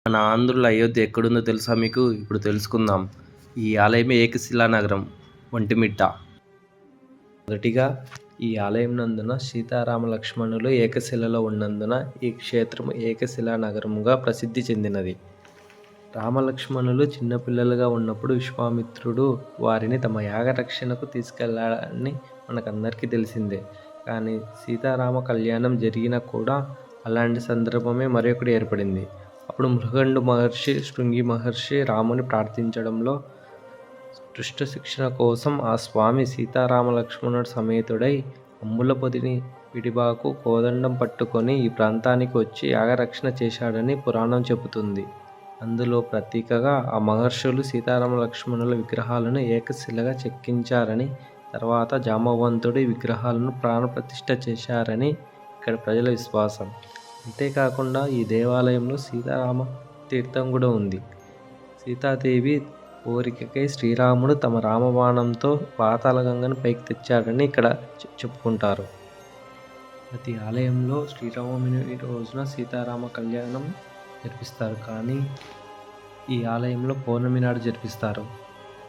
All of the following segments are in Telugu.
మన ఆంధ్రుల అయోధ్య ఎక్కడుందో తెలుసా మీకు? ఇప్పుడు తెలుసుకుందాం. ఈ ఆలయమే ఏకశిలా నగరం ఒంటిమిట్ట. మొదటిగా ఈ ఆలయం నందున సీతారామ లక్ష్మణులు ఏకశిలలో ఉన్నందున ఈ క్షేత్రం ఏకశిలా నగరముగా ప్రసిద్ధి చెందినది. రామలక్ష్మణులు చిన్నపిల్లలుగా ఉన్నప్పుడు విశ్వామిత్రుడు వారిని తమ యాగరక్షణకు తీసుకెళ్లాడని మనకందరికీ తెలిసిందే. కానీ సీతారామ కళ్యాణం జరిగినా కూడా అలాంటి సందర్భమే మరొకటి ఏర్పడింది. అప్పుడు మృగండు మహర్షి, శృంగి మహర్షి రాముని ప్రార్థించడంలో దుష్ట శిక్షణ కోసం ఆ స్వామి సీతారామ లక్ష్మణుడు సమేతుడై అంబులపొదిని పిడిబాకు కోదండం పట్టుకొని ఈ ప్రాంతానికి వచ్చి యాగరక్షణ చేశాడని పురాణం చెబుతుంది. అందులో ప్రతీకగా ఆ మహర్షులు సీతారామ లక్ష్మణుల విగ్రహాలను ఏకశిలగా చెక్కించారని, తర్వాత జాంబవంతుడి విగ్రహాలను ప్రాణప్రతిష్ఠ చేశారని ఇక్కడ ప్రజల విశ్వాసం. అంతేకాకుండా ఈ దేవాలయంలో సీతారామ తీర్థం కూడా ఉంది. సీతాదేవి కోరికకై శ్రీరాముడు తమ రామబాణంతో పాతాళగంగను పైకి తెచ్చాడని ఇక్కడ చెప్పుకుంటారు. ప్రతి ఆలయంలో శ్రీరామనవమి రోజున సీతారామ కళ్యాణం జరిపిస్తారు, కానీ ఈ ఆలయంలో పౌర్ణమి నాడు జరిపిస్తారు.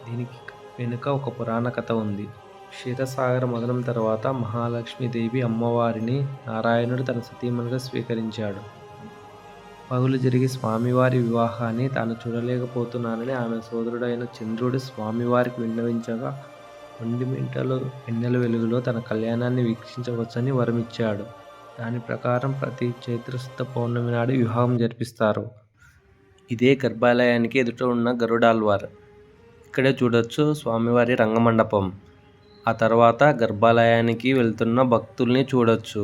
దీనికి వెనుక ఒక పురాణ కథ ఉంది. క్షీరసాగర మదనం తర్వాత మహాలక్ష్మీదేవి అమ్మవారిని నారాయణుడు తన సతీమణిగా స్వీకరించాడు. పగులు జరిగి స్వామివారి వివాహాన్ని తాను చూడలేకపోతున్నానని ఆమె సోదరుడైన చంద్రుడు స్వామివారికి విన్నవించగా ఒంటిమిట్టలో వెన్నెల వెలుగులో తన కళ్యాణాన్ని వీక్షించవచ్చని వరమిచ్చాడు. దాని ప్రకారం ప్రతి చైత్రశుద్ధ పౌర్ణమి నాడు వివాహం జరిపిస్తారు. ఇదే గర్భాలయానికి ఎదుట ఉన్న గరుడాల్వార్. ఇక్కడే చూడొచ్చు స్వామివారి రంగమండపం. ఆ తర్వాత గర్భాలయానికి వెళ్తున్న భక్తుల్ని చూడొచ్చు.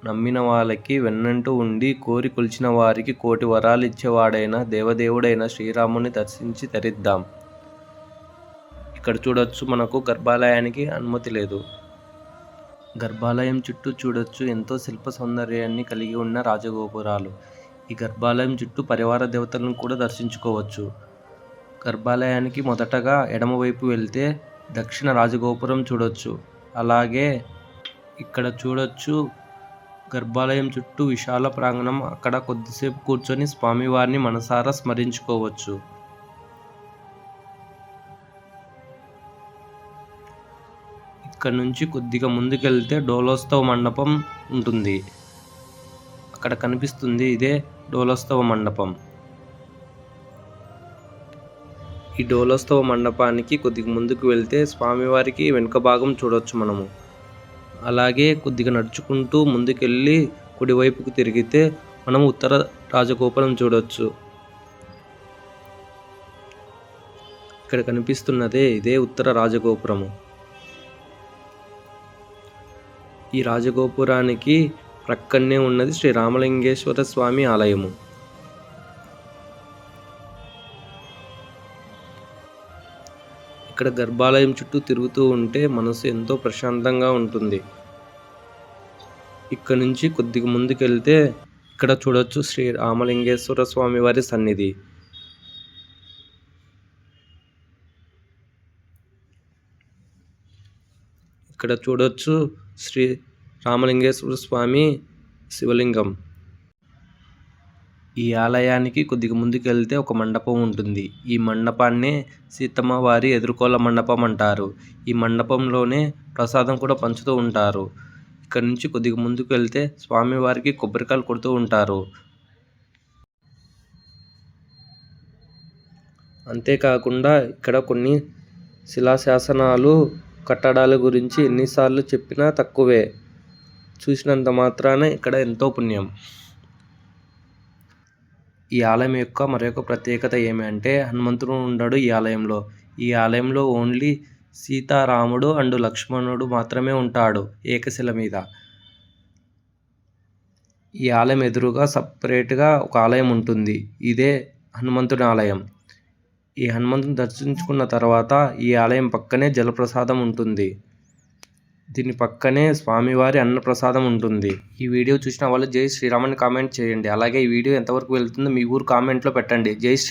నమ్మిన వాళ్ళకి వెన్నంటూ ఉండి కోరి కొలిచిన వారికి కోటి వరాలు ఇచ్చేవాడైన దేవదేవుడైన శ్రీరాముని దర్శించి తరిద్దాం. ఇక్కడ చూడొచ్చు, మనకు గర్భాలయానికి అనుమతి లేదు. గర్భాలయం చుట్టూ చూడొచ్చు ఎంతో శిల్ప సౌందర్యాన్ని కలిగి ఉన్న రాజగోపురాలు. ఈ గర్భాలయం చుట్టూ పరివార దేవతలను కూడా దర్శించుకోవచ్చు. గర్భాలయానికి మొదటగా ఎడమవైపు వెళ్తే దక్షిణ రాజగోపురం చూడొచ్చు. అలాగే ఇక్కడ చూడొచ్చు గర్భాలయం చుట్టూ విశాల ప్రాంగణం. అక్కడ కొద్దిసేపు కూర్చొని స్వామివారిని మనసారా స్మరించుకోవచ్చు. ఇక్కడ నుంచి కొద్దిగా ముందుకెళ్తే డోలోత్సవ మండపం ఉంటుంది. అక్కడ కనిపిస్తుంది, ఇదే డోలోత్సవ మండపం. ఈ డోలోత్సవ మండపానికి కొద్దిగా ముందుకు వెళ్తే స్వామివారికి వెనుక భాగం చూడవచ్చు మనము. అలాగే కొద్దిగా నడుచుకుంటూ ముందుకెళ్ళి కుడివైపుకు తిరిగితే మనం ఉత్తర రాజగోపురం చూడవచ్చు. ఇక్కడ కనిపిస్తున్నదే ఇదే ఉత్తర రాజగోపురము. ఈ రాజగోపురానికి ప్రక్కనే ఉన్నది శ్రీ రామలింగేశ్వర స్వామి ఆలయము. ఇక్కడ గర్భాలయం చుట్టూ తిరుగుతూ ఉంటే మనసు ఎంతో ప్రశాంతంగా ఉంటుంది. ఇక్కడ నుంచి కొద్దిగా ముందుకెళ్తే ఇక్కడ చూడొచ్చు శ్రీ రామలింగేశ్వర స్వామి వారి సన్నిధి. ఇక్కడ చూడొచ్చు శ్రీ రామలింగేశ్వర స్వామి శివలింగం. ఈ ఆలయానికి కొద్దిగా ముందుకెళ్తే ఒక మండపం ఉంటుంది. ఈ మండపాన్నే సీతమ్మ వారి ఎదుర్కోల మండపం అంటారు. ఈ మండపంలోనే ప్రసాదం కూడా పంచుతూ ఉంటారు. ఇక్కడ నుంచి కొద్దిగా ముందుకు వెళ్తే స్వామివారికి కొబ్బరికాయలు కొడుతూ ఉంటారు. అంతేకాకుండా ఇక్కడ కొన్ని శిలాశాసనాలు, కట్టడాల గురించి ఎన్నిసార్లు చెప్పినా తక్కువే. చూసినంత మాత్రాన ఇక్కడ ఎంతో పుణ్యం. ఈ ఆలయం యొక్క మరొక ప్రత్యేకత ఏమంటే హనుమంతుడు ఉండడు ఈ ఆలయంలో. ఈ ఆలయంలో ఓన్లీ సీతారాముడు అండ్ లక్ష్మణుడు మాత్రమే ఉంటాడు ఏకశిల మీద. ఈ ఆలయం ఎదురుగా సపరేట్గా ఒక ఆలయం ఉంటుంది. ఇదే హనుమంతుడి ఆలయం. ఈ హనుమంతుని దర్శించుకున్న తర్వాత ఈ ఆలయం పక్కనే జలప్రసాదం ఉంటుంది. దీని పక్కనే స్వామివారి అన్నప్రసాదం ఉంటుంది. ఈ వీడియో చూసిన వాళ్ళు జై శ్రీరామ్ అని కామెంట్ చేయండి. అలాగే ఈ వీడియో ఎంతవరకు వెళ్తుందో మీ ఊరు కామెంట్లో పెట్టండి. జై శ్రీ